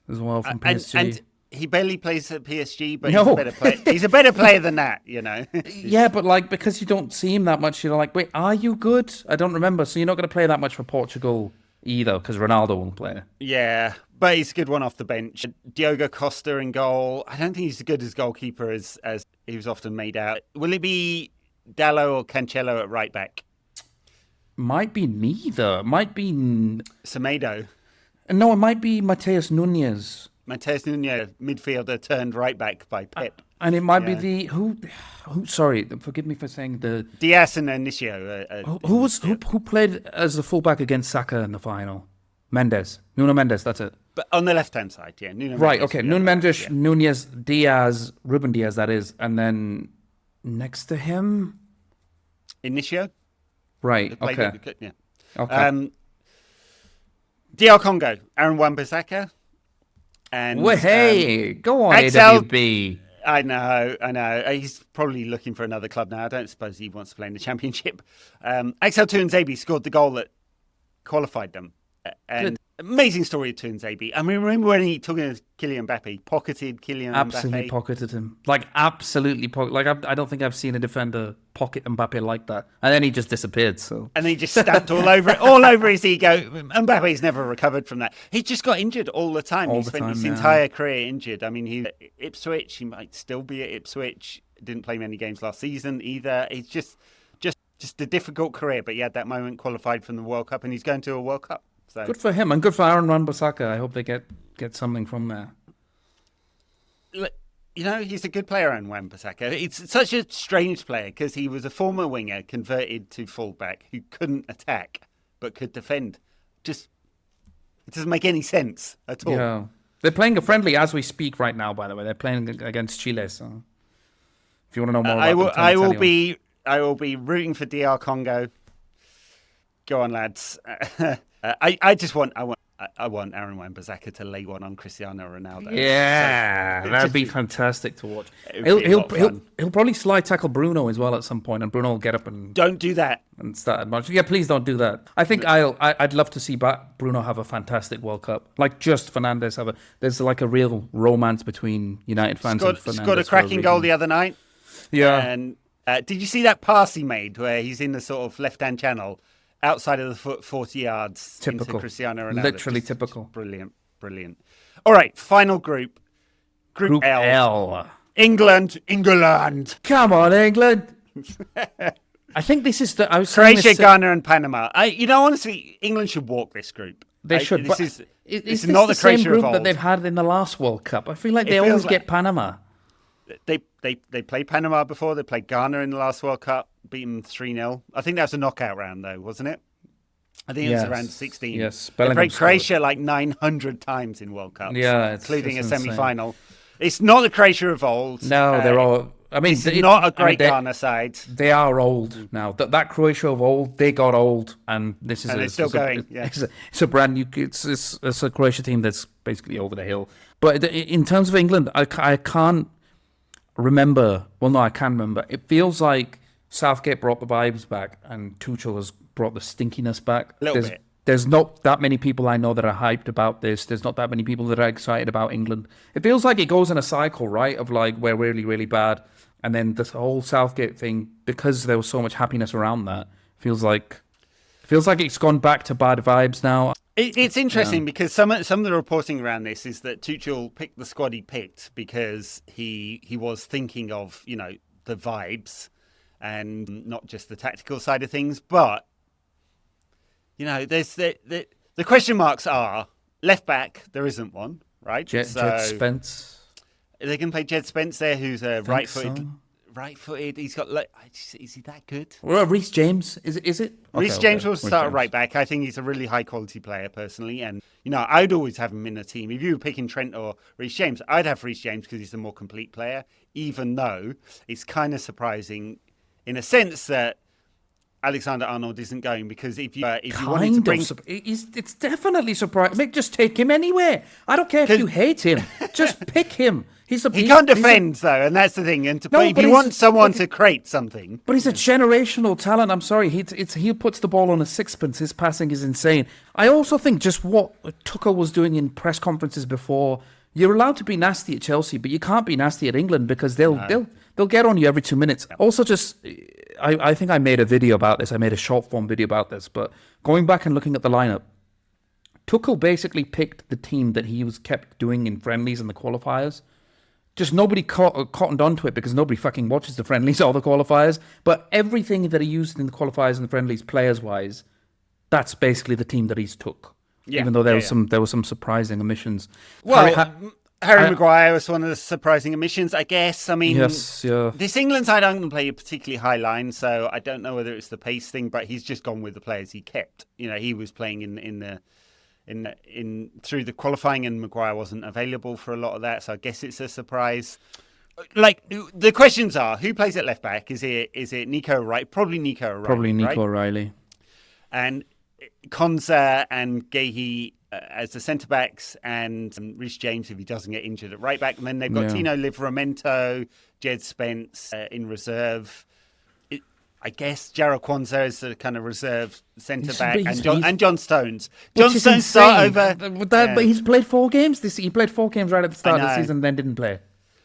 as well from PSG. And he barely plays at PSG, but he's a better player than that, Yeah, but like, because you don't see him that much, you're like, wait, are you good? I don't remember. So you're not going to play that much for Portugal either, because Ronaldo won't play. Yeah, but he's a good one off the bench. Diogo Costa in goal. I don't think he's as good as goalkeeper as he was often made out. Will it be Dalot or Cancelo at right back? Might be neither. Might be Semedo. No, it might be Matheus Cunha. Matheus Cunha, midfielder turned right back by Pep. And it might be the who? Sorry, forgive me for saying the Diaz and Inicio. Who played as the fullback against Saka in the final? Nuno Mendes. That's it. But on the left hand side, yeah. Nuno right. Mendes, okay. Nuno Mendes, Nunez, Diaz, Ruben Diaz. That is, and then next to him, Inicio. Right. Okay. Yeah. Okay. DR Congo, Aaron Wan-Bissaka. And go on, Axel, AWB. I know. He's probably looking for another club now. I don't suppose he wants to play in the Championship. Axel Tuanzebe scored the goal that qualified them. And Amazing story of Tunesebe. I mean, remember when he took in Kylian Mbappe, he pocketed Kylian Absolutely Mbappe? pocketed him. Like, absolutely Like, I don't think I've seen a defender pocket Mbappe like that. And then he just disappeared, so... And then he just stamped all over his ego. Mbappe's never recovered from that. He just got injured all the time. He spent his entire career injured. I mean, he Ipswich, he might still be at Ipswich. Didn't play many games last season either. It's just a difficult career, but he had that moment, qualified from the World Cup, and he's going to a World Cup. So good for him, and good for Aaron Wan-Bissaka. I hope they get something from there. You know, he's a good player, Aaron Wan-Bissaka. It's such a strange player because he was a former winger converted to fullback who couldn't attack but could defend. It doesn't make any sense at all. Yeah, they're playing a friendly as we speak right now. By the way, they're playing against Chile. So, if you want to know more, I will be rooting for DR Congo. Go on, lads. I want Aaron Wan-Bissaka to lay one on Cristiano Ronaldo. Yeah, that'd be fantastic to watch. He'll probably slide tackle Bruno as well at some point, and Bruno will get up and don't do that and start admonishing. Yeah, please don't do that. I think I'd love to see Bruno have a fantastic World Cup, like just Fernandes There's like a real romance between United fans and Fernandes. Scored a cracking goal the other night. Yeah, and did you see that pass he made where he's in the sort of left-hand channel? Outside of the foot, 40 yards typical. Into Cristiano Ronaldo. Literally typical. Brilliant. All right, final group. Group L. England. Come on, England. I think this is the... Croatia, Ghana and Panama. Honestly, England should walk this group. They should. This is not the same Croatia group of old that they've had in the last World Cup? I feel like they always get Panama. They played Panama before. They played Ghana in the last World Cup, beat them 3-0. I think that was a knockout round, though, wasn't it? I think it was around 16. Yes, they played Croatia like 900 times in World Cups, including a semi-final. It's not the Croatia of old. No, they're all... I mean, it's not a great Ghana side. They are old now. That Croatia of old, they got old, and this is it's still going. It's a brand new. It's a Croatia team that's basically over the hill. But in terms of England, I can't remember. Well, no, I can remember. It feels like Southgate brought the vibes back, and Tuchel has brought the stinkiness back. A little bit. There's not that many people I know that are hyped about this. There's not that many people that are excited about England. It feels like it goes in a cycle, right? Of like, we're really, really bad. And then this whole Southgate thing, because there was so much happiness around that, feels like it's gone back to bad vibes now. It's interesting because some of the reporting around this is that Tuchel picked the squad he picked because he was thinking of, the vibes and not just the tactical side of things. But, there's the question marks are left back, there isn't one, right? Jed Spence. They can play Jed Spence there, who's right-footed. So. Right-footed. He's got. Is he that good? Well, Reece James is it? Reece James will start at right back. I think he's a really high-quality player personally, and I'd always have him in a team. If you were picking Trent or Reece James, I'd have Reece James because he's the more complete player. Even though it's kind of surprising, in a sense that Alexander-Arnold isn't going, because if you wanted to bring... It's definitely surprising. Mick, just take him anywhere. I don't care if you hate him. Just pick him. He can't defend, though, and that's the thing. And if you want someone to create something... But he's a generational talent. I'm sorry. He puts the ball on a sixpence. His passing is insane. I also think just what Tuchel was doing in press conferences before... You're allowed to be nasty at Chelsea, but you can't be nasty at England because they'll get on you every 2 minutes. Also, just I think I made a video about this. I made a short form video about this. But going back and looking at the lineup, Tuchel basically picked the team that he was kept doing in friendlies and the qualifiers. Just nobody cottoned onto it because nobody fucking watches the friendlies or the qualifiers. But everything that he used in the qualifiers and the friendlies, players wise, that's basically the team that he's took. Yeah, even though there was some surprising omissions. Well, Harry Maguire was one of the surprising omissions, I guess. I mean, yes, yeah. This England side aren't going to play a particularly high line, so I don't know whether it's the pace thing, but he's just gone with the players he kept. He was playing in through the qualifying, and Maguire wasn't available for a lot of that, so I guess it's a surprise. Like, the questions are, who plays at left back? Is it Nico O'Reilly? Probably Nico O'Reilly. Probably Nico O'Reilly. And Konsa and Gehi as the centre backs, and Reece James if he doesn't get injured at right back. And then they've got Tino Livramento, Jed Spence in reserve. I guess Jarrell Kwanzaa is the kind of reserve centre back, He's- and John Stones. Which John is Stones start insane. over. But he's played 4 games. He played 4 games right at the start of the know. season, then didn't play.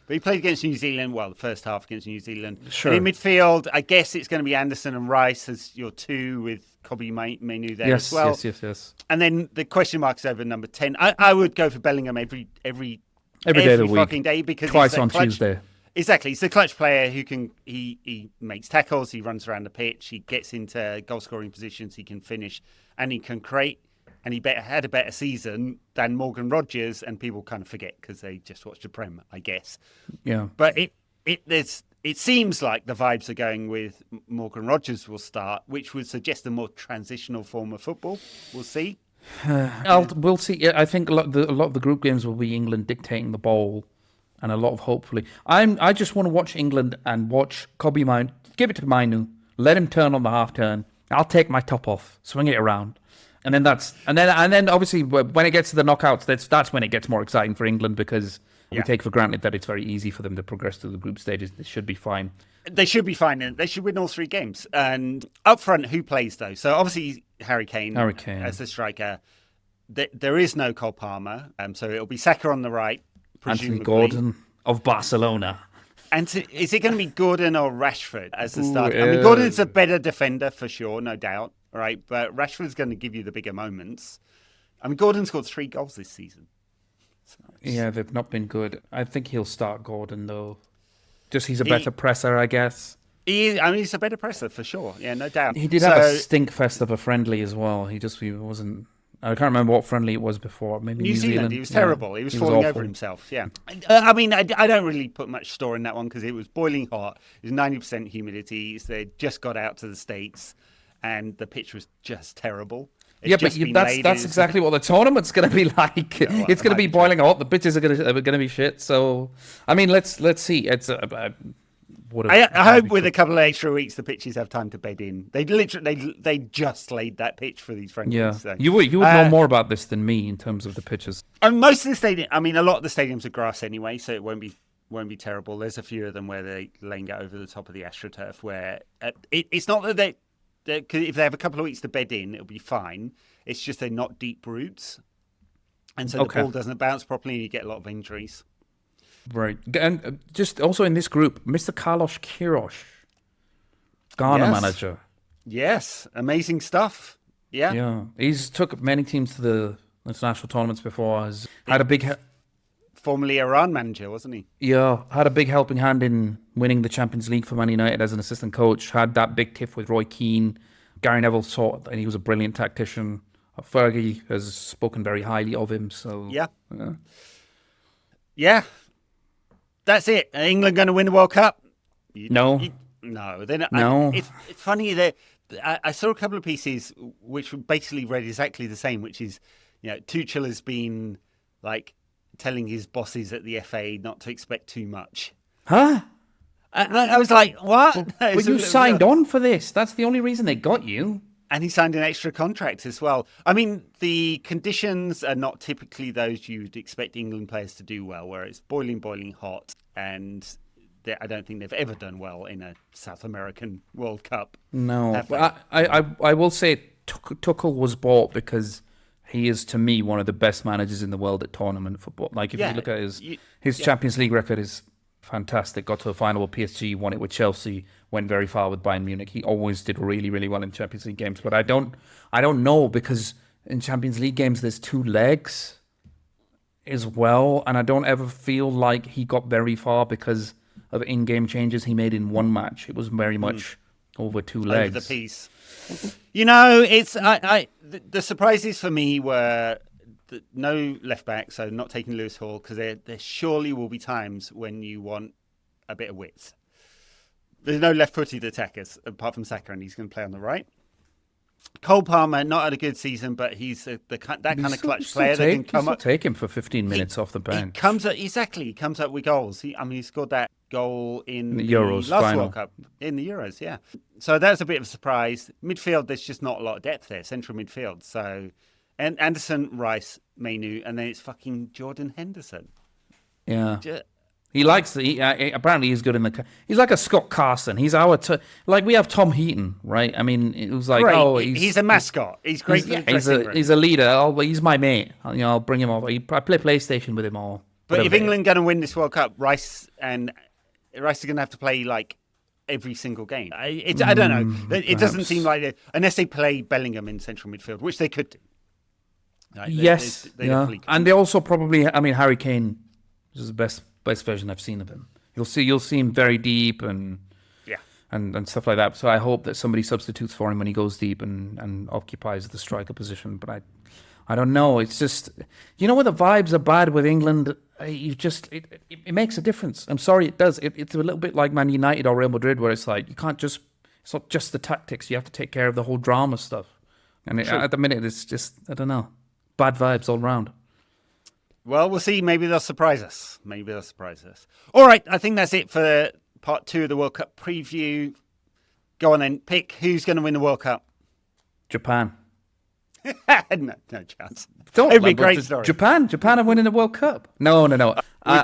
But he played against New Zealand. Well, the first half against New Zealand. Sure. And in midfield, I guess it's going to be Anderson and Rice as your 2 with Kobe Mainoo there as well. Yes. And then the question mark is over number 10. I would go for Bellingham every day of the week. fucking day because Twice he's a on clutch, Tuesday. Exactly. He's a clutch player who can he makes tackles, he runs around the pitch, he gets into goal scoring positions, he can finish, and he can create. And he had a better season than Morgan Rogers, and people kind of forget because they just watched the Prem, I guess. Yeah. But it seems like the vibes are going with Morgan Rogers will start, which would suggest a more transitional form of football. We'll see. We'll see. Yeah, I think a lot of the group games will be England dictating the ball, and a lot of hopefully. I just want to watch England and watch Kobe Mount. Give it to Mainoo. Let him turn on the half turn. I'll take my top off, swing it around, and then obviously when it gets to the knockouts, that's when it gets more exciting for England because we take for granted that it's very easy for them to progress to the group stages. They should be fine. They should be fine, and they should win all 3 games. And up front, who plays though? So obviously Harry Kane as the striker. There is no Cole Palmer, so it'll be Saka on the right. Anthony Gordon of Barcelona. And is it going to be Gordon or Rashford as the starter? I mean, Gordon's a better defender for sure, no doubt, right? But Rashford's going to give you the bigger moments. I mean, Gordon scored 3 goals this season. Yeah, they've not been good. I think he'll start Gordon though. Just he's a better presser, I guess. He's a better presser for sure. Yeah, no doubt. He did have a stink fest of a friendly as well. He wasn't. I can't remember what friendly it was before. Maybe New Zealand. He was terrible. He was falling over himself. Yeah. I mean, I don't really put much store in that one because it was boiling hot. It was 90% humidity. They just got out to the States, and the pitch was just terrible. But that's exactly what the tournament's going to be like. It's going to be boiling hot. The pitches are going to be shit. So, I mean, let's see. It's I hope with a couple of extra weeks, the pitches have time to bed in. They just laid that pitch for these friendlies. Yeah, so. you would know more about this than me in terms of the pitches. And most of the stadium, I mean, a lot of the stadiums are grass anyway, so it won't be terrible. There's a few of them where they're laying it over the top of the AstroTurf, where it's not that if they have a couple of weeks to bed in, it'll be fine. It's just they're not deep roots, and so the ball doesn't bounce properly, and you get a lot of injuries. Right. And just also in this group, Mr. Carlos Queiroz, Ghana manager. Yes. Amazing stuff. Yeah. Yeah. He's took many teams to the international tournaments before. Had a big... Formerly Iran manager, wasn't he? Yeah. Had a big helping hand in winning the Champions League for Man United as an assistant coach. Had that big tiff with Roy Keane. Gary Neville thought that he was a brilliant tactician. Fergie has spoken very highly of him. So Yeah. That's it. Are England going to win the World Cup? No. No. They're not. No. It's funny that I saw a couple of pieces which basically read exactly the same, which is, Tuchel has been like telling his bosses at the FA not to expect too much. Huh? I was like, what? But you signed on for this. That's the only reason they got you. And he signed an extra contract as well. I mean, the conditions are not typically those you'd expect England players to do well, where it's boiling hot, and I don't think they've ever done well in a South American World Cup. No, I will say Tuchel was bought because he is, to me, one of the best managers in the world at tournament football. Like, if you look at his Champions League record is fantastic. Got to a final with PSG, won it with Chelsea, went very far with Bayern Munich. He always did really, really well in Champions League games. But I don't know, because in Champions League games there's 2 legs as well, and I don't ever feel like he got very far because of in-game changes he made in one match. It was very much over 2 legs. Over the piece. It's the surprises for me were no left back, so not taking Lewis Hall, because there surely will be times when you want a bit of width. There's no left-footed attackers apart from Saka, and he's going to play on the right. Cole Palmer, not had a good season, but he's that kind of clutch player that can come up. Take him for 15 minutes off the bench. He comes up with goals. He scored that goal in the Euros last final. World Cup in the Euros. Yeah, so that's a bit of a surprise. Midfield, there's just not a lot of depth there. Central midfield, so. And Anderson, Rice, Mainoo, and then it's fucking Jordan Henderson. Yeah. He likes apparently he's good in the. He's like a Scott Carson. He's like we have Tom Heaton, right? I mean, it was like great. He's a mascot. He's great. He's a leader. He's my mate. I'll bring him over. I play PlayStation with him all. But if England going to win this World Cup, Rice are going to have to play like every single game. I don't know. It doesn't seem like unless they play Bellingham in central midfield, which they could do. Like, yes, and they also probably. I mean, Harry Kane is the best version I've seen of him. You'll see him very deep and stuff like that. So I hope that somebody substitutes for him when he goes deep and occupies the striker position. But I don't know. It's just when the vibes are bad with England, it makes a difference. I'm sorry, it does. It's a little bit like Man United or Real Madrid, where it's like you can't just. It's not just the tactics. You have to take care of the whole drama stuff. And at the minute, it's just I don't know, bad vibes all round. Well, we'll see. Maybe they'll surprise us. All right, I think that's it for part 2 of the World Cup preview. Go on then. Pick who's going to win the World Cup. Japan. no chance. It'd be a great story. Japan are winning the World Cup. No. We've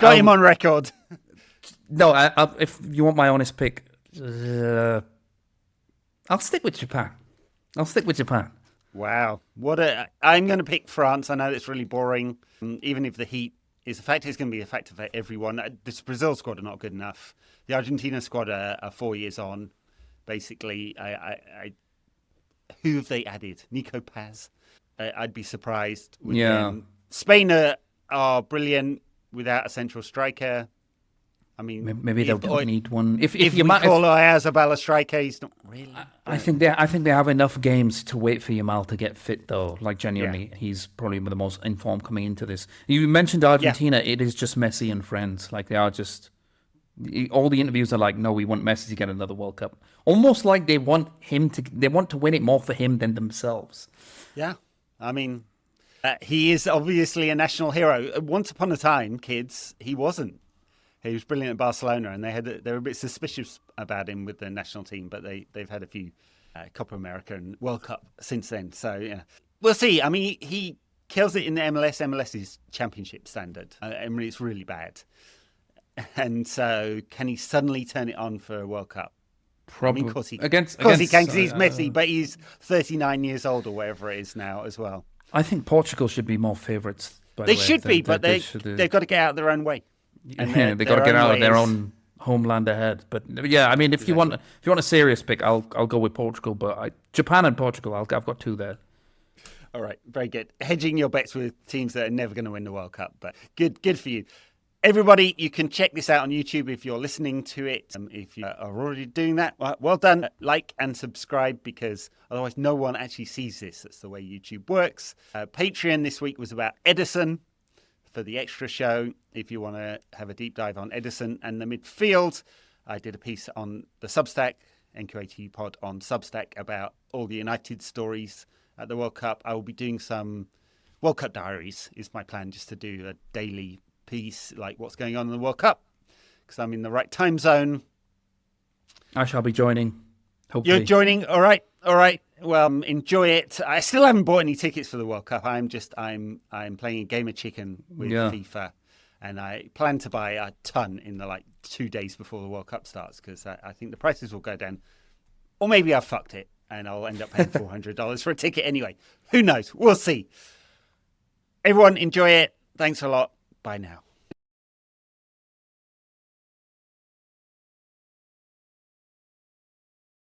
got him on record. No, if you want my honest pick, I'll stick with Japan. Wow. I'm going to pick France. I know it's really boring. Even if the heat is a factor, it's going to be a factor for everyone. This Brazil squad are not good enough. The Argentina squad are 4 years on. Basically, who have they added? Nico Paz. I'd be surprised. With them. Spain are brilliant without a central striker. I mean, maybe they don't need one. If you call Oyarzabal a striker, he's not really. I think they have enough games to wait for Yamal to get fit, though. Like genuinely, he's probably the most informed coming into this. You mentioned Argentina; it is just Messi and friends. Like they are just. All the interviews are like, no, we want Messi to get another World Cup. Almost like they want to win it more for him than themselves. Yeah, I mean, he is obviously a national hero. Once upon a time, kids, he wasn't. He was brilliant at Barcelona, and they were a bit suspicious about him with the national team, but they've had a few Copa America and World Cup since then. So yeah, we'll see. I mean, he kills it in the MLS. MLS is championship standard. I mean, it's really bad. And so, can he suddenly turn it on for a World Cup? Probably. I mean, of course he can, because he's Messi, but he's 39 years old or whatever it is now as well. I think Portugal should be more favourites. They should be, but they've got to get out of their own way. Yeah, they got to get out of their own homeland ahead. But yeah, I mean, if you want a serious pick, I'll go with Portugal. But Japan and Portugal, I've got 2 there. All right, very good. Hedging your bets with teams that are never going to win the World Cup, but good for you. Everybody, you can check this out on YouTube if you're listening to it. If you are already doing that, well done. Like and subscribe, because otherwise no one actually sees this. That's the way YouTube works. Patreon this week was about Ederson for the extra show. If you want to have a deep dive on Ederson and the midfield, I did a piece on the Substack, NQAT Pod on Substack, about all the United stories at the World Cup. I will be doing some World Cup diaries, is my plan, just to do a daily piece, like what's going on in the World Cup, because I'm in the right time zone. I shall be joining. Hopefully. You're joining? All right. Well, enjoy it. I still haven't bought any tickets for the World Cup. I'm playing a game of chicken with FIFA, and I plan to buy a ton in the 2 days before the World Cup starts, because I think the prices will go down, or maybe I've fucked it and I'll end up paying $400 for a ticket anyway. Who knows? We'll see. Everyone, enjoy it. Thanks a lot. Bye now.